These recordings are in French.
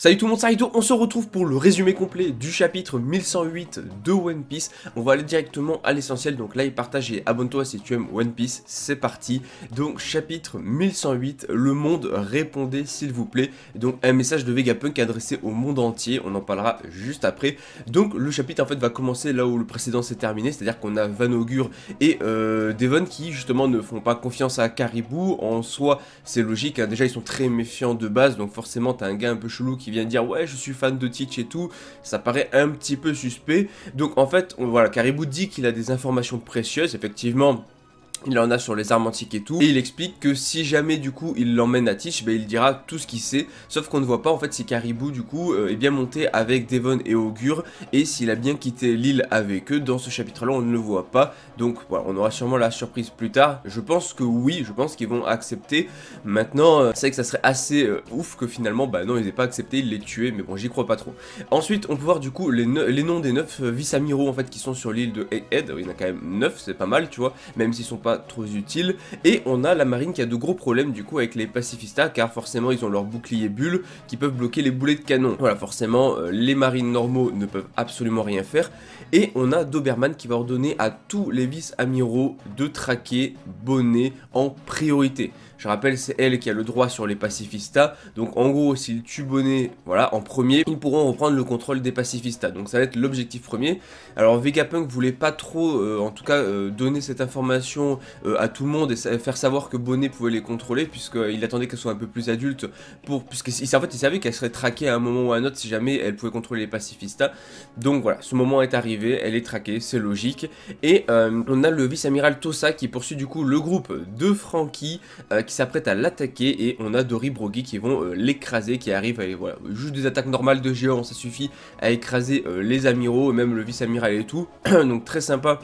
Salut tout le monde, salut tout, on se retrouve pour le résumé complet du chapitre 1108 de One Piece. On va aller directement à l'essentiel, donc like, partage et abonne-toi si tu aimes One Piece, c'est parti. Donc chapitre 1108, le monde répondez s'il vous plaît. Donc un message de Vegapunk adressé au monde entier, on en parlera juste après. Donc le chapitre en fait va commencer là où le précédent s'est terminé, c'est-à-dire qu'on a Van Augur et Devon qui justement ne font pas confiance à Caribou. En soi c'est logique, hein. Déjà ils sont très méfiants de base, donc forcément t'as un gars un peu chelou qui vient dire ouais je suis fan de Teach et tout, ça paraît un petit peu suspect. Donc en fait voilà, Caribou dit qu'il a des informations précieuses, effectivement il en a sur les armes antiques et tout, et il explique que si jamais du coup il l'emmène à Teach, il dira tout ce qu'il sait, sauf qu'on ne voit pas en fait si Caribou du coup est bien monté avec Devon et Augur, et s'il a bien quitté l'île avec eux. Dans ce chapitre là on ne le voit pas, donc voilà, on aura sûrement la surprise plus tard. Je pense que oui, je pense qu'ils vont accepter. Maintenant c'est vrai que ça serait assez ouf que finalement non ils aient pas accepté, ils l'aient tué, mais bon j'y crois pas trop. Ensuite on peut voir du coup les noms des 9 vice-amiraux en fait qui sont sur l'île de Egghead. Il y en a quand même 9, c'est pas mal tu vois, même s'ils sont pas trop utiles. Et on a la marine qui a de gros problèmes du coup avec les pacifistas, car forcément ils ont leur bouclier bulle qui peuvent bloquer les boulets de canon. Voilà, forcément les marines normaux ne peuvent absolument rien faire. Et on a Doberman qui va ordonner à tous les vice-amiraux de traquer Bonnet en priorité. Je rappelle, c'est elle qui a le droit sur les pacifistas, donc en gros s'ils tuent Bonnet, voilà, en premier, ils pourront reprendre le contrôle des pacifistas, donc ça va être l'objectif premier. Alors Vegapunk voulait pas trop, en tout cas, donner cette information à tout le monde et faire savoir que Bonnet pouvait les contrôler, puisqu'il attendait qu'elle soit un peu plus adulte, puisqu'il en fait, il savait qu'elle serait traquée à un moment ou à un autre si jamais elle pouvait contrôler les pacifistas. Donc voilà, ce moment est arrivé, elle est traquée, c'est logique. Et on a le vice-amiral Tosa qui poursuit du coup le groupe de Franky, qui s'apprête à l'attaquer, et on a Dory Broggy qui vont l'écraser, qui arrive à, voilà, juste des attaques normales de géants, ça suffit à écraser les amiraux, même le vice-amiral et tout, donc très sympa.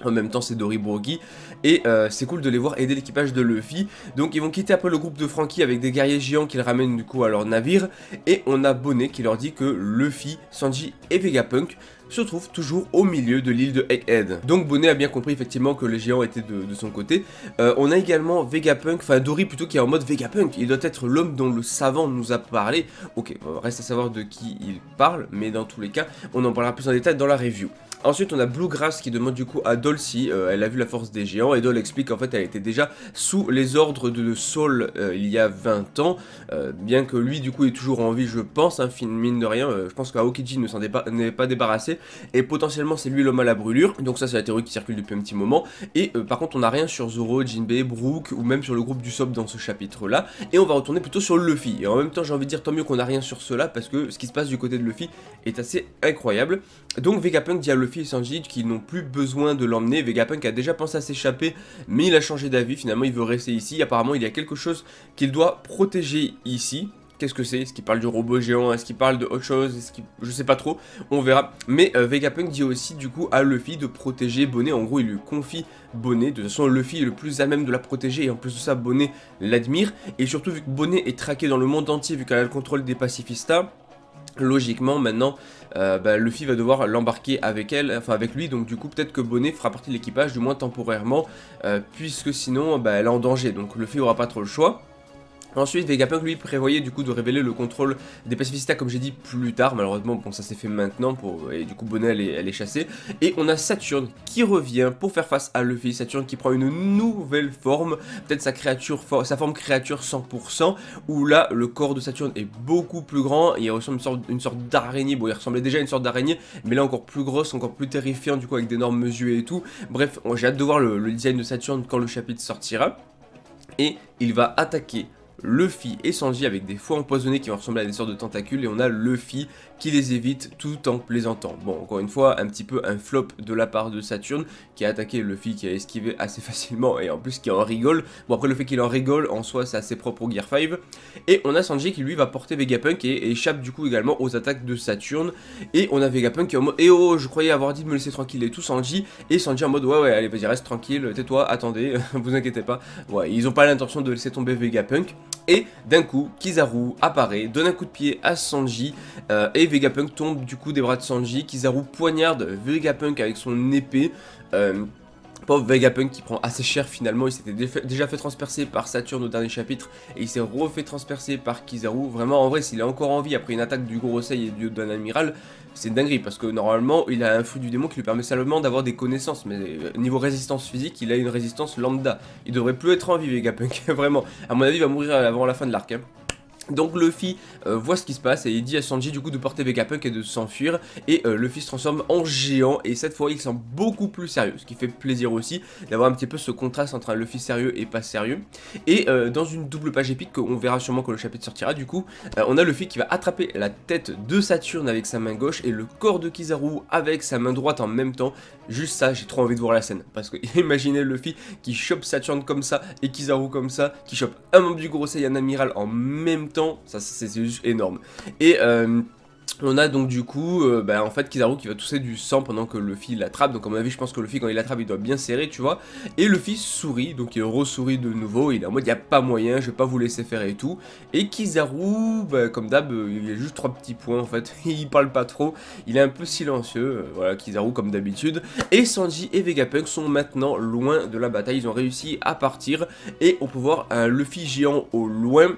En même temps c'est Dory Broggy, et c'est cool de les voir aider l'équipage de Luffy. Donc ils vont quitter après le groupe de Franky avec des guerriers géants qu'ils ramènent du coup à leur navire. Et on a Bonnet qui leur dit que Luffy, Sanji et Vegapunk se trouvent toujours au milieu de l'île de Egghead. Donc Bonnet a bien compris effectivement que les géants étaient de son côté. On a également Vegapunk, enfin Dory plutôt, qui est en mode Vegapunk, il doit être l'homme dont le savant nous a parlé. Ok, reste à savoir de qui il parle, mais dans tous les cas on en parlera plus en détail dans la review. Ensuite on a Bluegrass qui demande du coup à Dol si elle a vu la force des géants, et Dol explique qu'en fait elle était déjà sous les ordres de Saul il y a 20 ans, bien que lui du coup est toujours en vie je pense, hein, mine de rien, je pense qu'Aokiji ne s'en est pas débarrassé, et potentiellement c'est lui l'homme à la brûlure, donc ça c'est la théorie qui circule depuis un petit moment. Et par contre on n'a rien sur Zoro, Jinbei, Brook ou même sur le groupe du Sop dans ce chapitre là, et on va retourner plutôt sur Luffy. Et en même temps j'ai envie de dire tant mieux qu'on n'a rien sur cela, parce que ce qui se passe du côté de Luffy est assez incroyable. Donc Vegapunk dit à Luffy et Sanji qu'ils n'ont plus besoin de l'emmener. Vegapunk a déjà pensé à s'échapper, mais il a changé d'avis, finalement il veut rester ici. Apparemment il y a quelque chose qu'il doit protéger ici. Qu'est-ce que c'est? Est-ce qu'il parle du robot géant? Est-ce qu'il parle de autre chose? Je sais pas trop, on verra. Mais Vegapunk dit aussi du coup à Luffy de protéger Bonnet. En gros il lui confie Bonnet. De toute façon Luffy est le plus à même de la protéger, et en plus de ça Bonnet l'admire. Et surtout vu que Bonnet est traqué dans le monde entier, vu qu'elle a le contrôle des pacifistas, logiquement maintenant Luffy va devoir l'embarquer avec elle, enfin avec lui, donc du coup peut-être que Bonnet fera partie de l'équipage, du moins temporairement, puisque sinon elle est en danger, donc Luffy aura pas trop le choix. Ensuite Vegapunk lui prévoyait du coup de révéler le contrôle des pacifistas comme j'ai dit plus tard, malheureusement bon ça s'est fait maintenant et du coup Bonnet elle est chassée. Et on a Saturne qui revient pour faire face à Luffy, Saturne qui prend une nouvelle forme, peut-être sa forme créature 100%, où là le corps de Saturne est beaucoup plus grand, il ressemble une sorte d'araignée, bon il ressemblait déjà à une sorte d'araignée, mais là encore plus grosse, encore plus terrifiant du coup avec d'énormes mesures et tout. Bref, j'ai hâte de voir le design de Saturne quand le chapitre sortira. Et il va attaquer Luffy et Sanji avec des fouets empoisonnés qui vont ressembler à des sortes de tentacules, et on a Luffy qui les évite tout en plaisantant. Bon, encore une fois, un petit peu un flop de la part de Saturne, qui a attaqué Luffy, qui a esquivé assez facilement, et en plus qui en rigole. Bon, après le fait qu'il en rigole, en soi, c'est assez propre au Gear 5. Et on a Sanji qui lui va porter Vegapunk et échappe du coup également aux attaques de Saturne. Et on a Vegapunk qui est en mode « Eh oh, je croyais avoir dit de me laisser tranquille et tout, Sanji ». Et Sanji en mode « Ouais, allez, vas-y, reste tranquille, tais-toi, attendez, vous inquiétez pas ». Ouais, ils ont pas l'intention de laisser tomber Vegapunk. Et d'un coup, Kizaru apparaît, donne un coup de pied à Sanji, et Vegapunk tombe du coup des bras de Sanji. Kizaru poignarde Vegapunk avec son épée. Pauvre Vegapunk qui prend assez cher finalement, il s'était déjà fait transpercer par Saturne au dernier chapitre et il s'est refait transpercer par Kizaru. Vraiment en vrai s'il est encore en vie après une attaque du Gorosei et d'un amiral, c'est une dinguerie parce que normalement il a un fruit du démon qui lui permet seulement d'avoir des connaissances, mais niveau résistance physique il a une résistance lambda. Il devrait plus être en vie Vegapunk, vraiment. À mon avis il va mourir avant la fin de l'arc. Hein. Donc Luffy voit ce qui se passe et il dit à Sanji du coup de porter Vegapunk et de s'enfuir et Luffy se transforme en géant et cette fois il semble beaucoup plus sérieux, ce qui fait plaisir aussi d'avoir un petit peu ce contraste entre un Luffy sérieux et pas sérieux. Et dans une double page épique, on verra sûrement quand le chapitre sortira du coup, on a Luffy qui va attraper la tête de Saturne avec sa main gauche et le corps de Kizaru avec sa main droite en même temps. Juste ça, j'ai trop envie de voir la scène parce que imaginez Luffy qui chope Saturne comme ça et Kizaru comme ça, qui chope un membre du Gorosei et un amiral en même temps. Ça c'est juste énorme. Et on a donc du coup en fait Kizaru qui va tousser du sang pendant que Luffy l'attrape. Donc à mon avis je pense que Luffy quand il l'attrape il doit bien serrer tu vois. Et Luffy sourit, donc il re-sourit de nouveau. Il est en mode il n'y a pas moyen, je vais pas vous laisser faire et tout. Et Kizaru comme d'hab il a juste 3 petits points en fait. Il parle pas trop, il est un peu silencieux. Voilà Kizaru comme d'habitude. Et Sanji et Vegapunk sont maintenant loin de la bataille. Ils ont réussi à partir. Et on peut voir un Luffy géant au loin.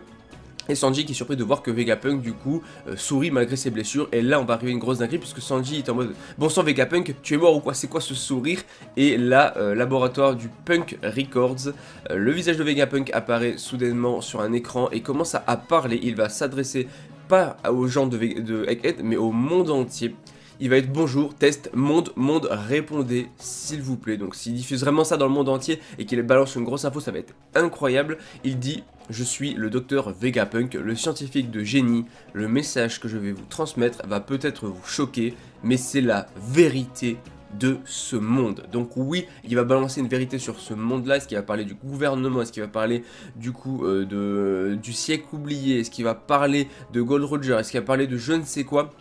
Et Sanji qui est surpris de voir que Vegapunk du coup sourit malgré ses blessures. Et là on va arriver à une grosse dinguerie puisque Sanji est en mode bon sang Vegapunk, tu es mort ou quoi? C'est quoi ce sourire? Et là laboratoire du Punk Records, le visage de Vegapunk apparaît soudainement sur un écran et commence à parler. Il va s'adresser pas aux gens de Egghead mais au monde entier. Il va être bonjour, test, monde, répondez s'il vous plaît. Donc s'il diffuse vraiment ça dans le monde entier et qu'il balance une grosse info, ça va être incroyable. Il dit, je suis le docteur Vegapunk, le scientifique de génie. Le message que je vais vous transmettre va peut-être vous choquer, mais c'est la vérité de ce monde. Donc oui, il va balancer une vérité sur ce monde-là. Est-ce qu'il va parler du gouvernement? Est-ce qu'il va parler du coup du siècle oublié? Est-ce qu'il va parler de Gold Roger? Est-ce qu'il va parler de je ne sais quoi?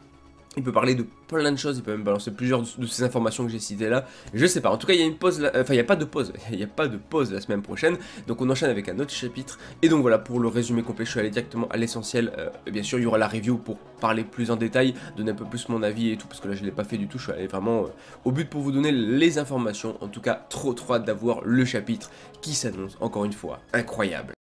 Il peut parler de plein de choses, il peut même balancer plusieurs de ces informations que j'ai citées là. Je sais pas, en tout cas il y a une pause, enfin il n'y a pas de pause, il n'y a pas de pause la semaine prochaine. Donc on enchaîne avec un autre chapitre. Et donc voilà, pour le résumé complet, je suis allé directement à l'essentiel. Bien sûr il y aura la review pour parler plus en détail, donner un peu plus mon avis et tout. Parce que là je ne l'ai pas fait du tout, je suis allé vraiment au but pour vous donner les informations. En tout cas trop hâte d'avoir le chapitre qui s'annonce encore une fois incroyable.